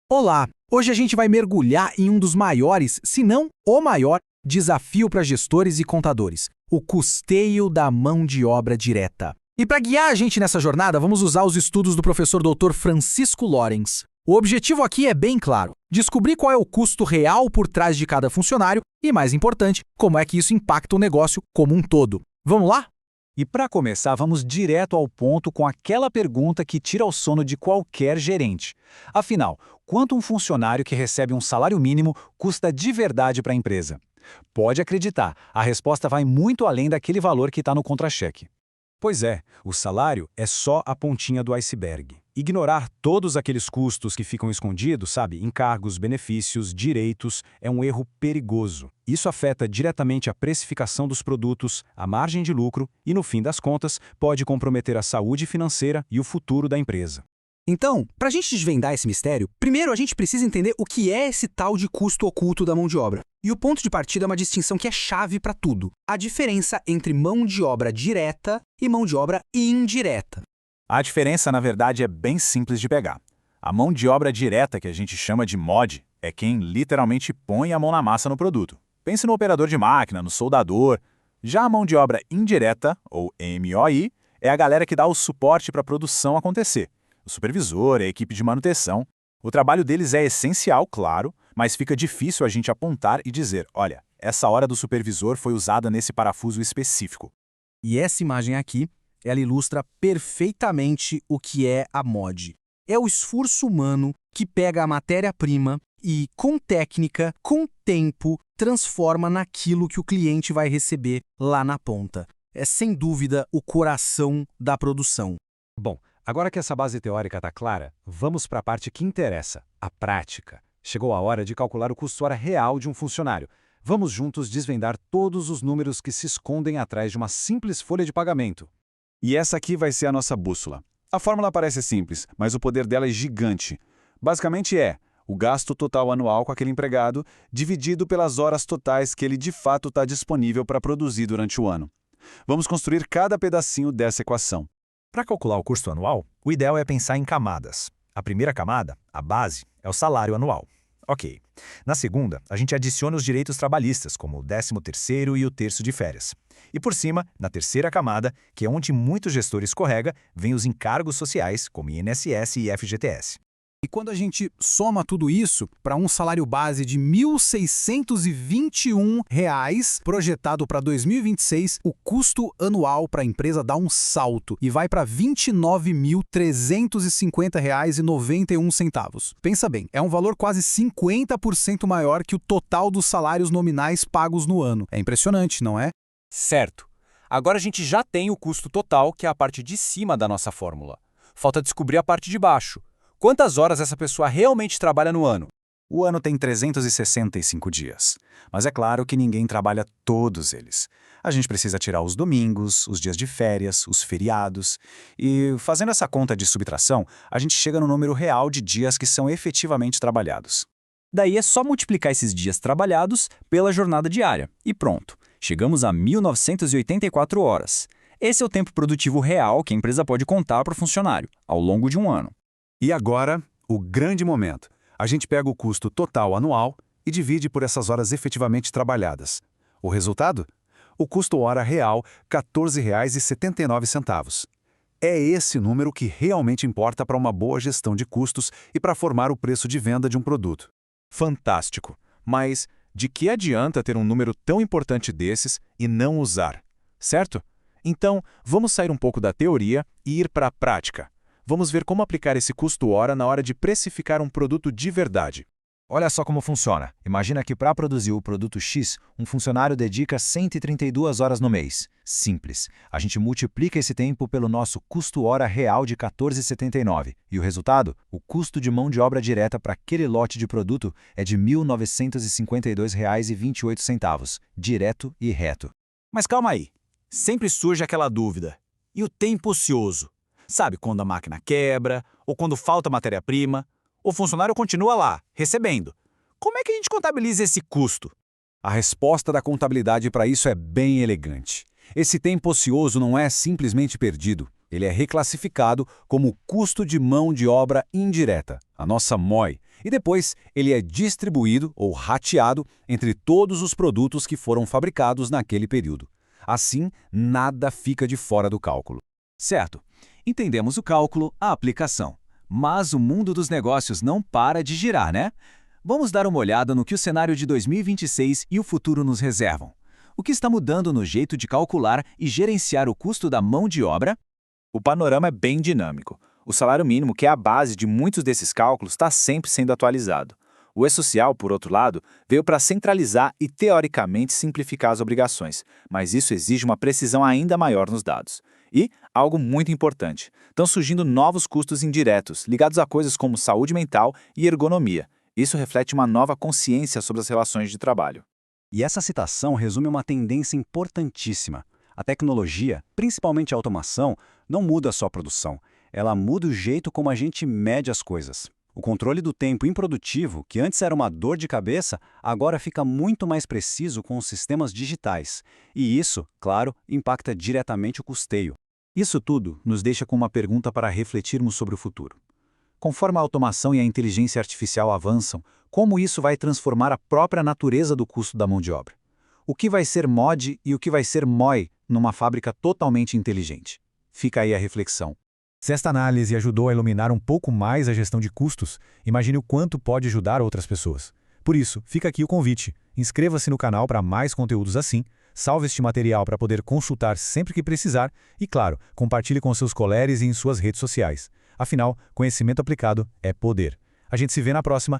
Olá! Hoje a gente vai mergulhar em um dos maiores, se não o maior, desafio para gestores e contadores: o custeio da mão de obra direta. E para guiar a gente nessa jornada, vamos usar os estudos do professor Dr. Francisco Lorenz. O objetivo aqui é bem claro: descobrir qual é o custo real por trás de cada funcionário e, mais importante, como é que isso impacta o negócio como um todo. Vamos lá? E para começar, vamos direto ao ponto com aquela pergunta que tira o sono de qualquer gerente. Afinal, quanto um funcionário que recebe um salário mínimo custa de verdade para a empresa? Pode acreditar, a resposta vai muito além daquele valor que está no contra-cheque. Pois é, o salário é só a pontinha do iceberg. Ignorar todos aqueles custos que ficam escondidos, sabe, encargos, benefícios, direitos, é um erro perigoso. Isso afeta diretamente a precificação dos produtos, a margem de lucro e, no fim das contas, pode comprometer a saúde financeira e o futuro da empresa. Então, para a gente desvendar esse mistério, primeiro a gente precisa entender o que é esse tal de custo oculto da mão de obra. E o ponto de partida é uma distinção que é chave para tudo: a diferença entre mão de obra direta e mão de obra indireta. A diferença, na verdade, é bem simples de pegar. A mão de obra direta, que a gente chama de MOD, é quem literalmente põe a mão na massa no produto. Pense no operador de máquina, no soldador. Já a mão de obra indireta, ou MOI, é a galera que dá o suporte para a produção acontecer. O supervisor, a equipe de manutenção. O trabalho deles é essencial, claro, mas fica difícil a gente apontar e dizer: olha, essa hora do supervisor foi usada nesse parafuso específico. E essa imagem aqui, ela ilustra perfeitamente o que é a MOD. É o esforço humano que pega a matéria-prima e, com técnica, com tempo, transforma naquilo que o cliente vai receber lá na ponta. É, sem dúvida, o coração da produção. Bom, agora que essa base teórica está clara, vamos para a parte que interessa, a prática. Chegou a hora de calcular o custo-hora real de um funcionário. Vamos juntos desvendar todos os números que se escondem atrás de uma simples folha de pagamento. E essa aqui vai ser a nossa bússola. A fórmula parece simples, mas o poder dela é gigante. Basicamente é o gasto total anual com aquele empregado dividido pelas horas totais que ele de fato está disponível para produzir durante o ano. Vamos construir cada pedacinho dessa equação. Para calcular o custo anual, o ideal é pensar em camadas. A primeira camada, a base, é o salário anual. Ok. Na segunda, a gente adiciona os direitos trabalhistas, como o 13º e o terço de férias. E por cima, na terceira camada, que é onde muitos gestores escorrega, vem os encargos sociais, como INSS e FGTS. E quando a gente soma tudo isso para um salário base de R$ 1.621 projetado para 2026, o custo anual para a empresa dá um salto e vai para R$ 29.350,91. Pensa bem, é um valor quase 50% maior que o total dos salários nominais pagos no ano. É impressionante, não é? Certo. Agora a gente já tem o custo total, que é a parte de cima da nossa fórmula. Falta descobrir a parte de baixo. Quantas horas essa pessoa realmente trabalha no ano? O ano tem 365 dias, mas é claro que ninguém trabalha todos eles. A gente precisa tirar os domingos, os dias de férias, os feriados, e fazendo essa conta de subtração, a gente chega no número real de dias que são efetivamente trabalhados. Daí é só multiplicar esses dias trabalhados pela jornada diária, e pronto. Chegamos a 1.984 horas. Esse é o tempo produtivo real que a empresa pode contar para o funcionário, ao longo de um ano. E agora, o grande momento. A gente pega o custo total anual e divide por essas horas efetivamente trabalhadas. O resultado? O custo hora real, R$ 14,79. É esse número que realmente importa para uma boa gestão de custos e para formar o preço de venda de um produto. Fantástico! Mas de que adianta ter um número tão importante desses e não usar? Certo? Então, vamos sair um pouco da teoria e ir para a prática. Vamos ver como aplicar esse custo-hora na hora de precificar um produto de verdade. Olha só como funciona. Imagina que para produzir o produto X, um funcionário dedica 132 horas no mês. Simples. A gente multiplica esse tempo pelo nosso custo-hora real de R$ 14,79. E o resultado? O custo de mão de obra direta para aquele lote de produto é de R$ 1.952,28, direto e reto. Mas calma aí. Sempre surge aquela dúvida. E o tempo ocioso? Sabe, quando a máquina quebra, ou quando falta matéria-prima, o funcionário continua lá, recebendo. Como é que a gente contabiliza esse custo? A resposta da contabilidade para isso é bem elegante. Esse tempo ocioso não é simplesmente perdido. Ele é reclassificado como custo de mão de obra indireta, a nossa MOI, E depois ele é distribuído ou rateado entre todos os produtos que foram fabricados naquele período. Assim, nada fica de fora do cálculo. Certo. Entendemos o cálculo, a aplicação. Mas o mundo dos negócios não para de girar, né? Vamos dar uma olhada no que o cenário de 2026 e o futuro nos reservam. O que está mudando no jeito de calcular e gerenciar o custo da mão de obra? O panorama é bem dinâmico. O salário mínimo, que é a base de muitos desses cálculos, está sempre sendo atualizado. O E-Social, por outro lado, veio para centralizar e, teoricamente, simplificar as obrigações, mas isso exige uma precisão ainda maior nos dados. E, algo muito importante, estão surgindo novos custos indiretos, ligados a coisas como saúde mental e ergonomia. Isso reflete uma nova consciência sobre as relações de trabalho. E essa citação resume uma tendência importantíssima. A tecnologia, principalmente a automação, não muda só a produção, ela muda o jeito como a gente mede as coisas. O controle do tempo improdutivo, que antes era uma dor de cabeça, agora fica muito mais preciso com os sistemas digitais. E isso, claro, impacta diretamente o custeio. Isso tudo nos deixa com uma pergunta para refletirmos sobre o futuro. Conforme a automação e a inteligência artificial avançam, como isso vai transformar a própria natureza do custo da mão de obra? O que vai ser MOD e o que vai ser MOI numa fábrica totalmente inteligente? Fica aí a reflexão. Se esta análise ajudou a iluminar um pouco mais a gestão de custos, imagine o quanto pode ajudar outras pessoas. Por isso, fica aqui o convite. Inscreva-se no canal para mais conteúdos assim, salve este material para poder consultar sempre que precisar e, claro, compartilhe com seus colegas e em suas redes sociais. Afinal, conhecimento aplicado é poder. A gente se vê na próxima.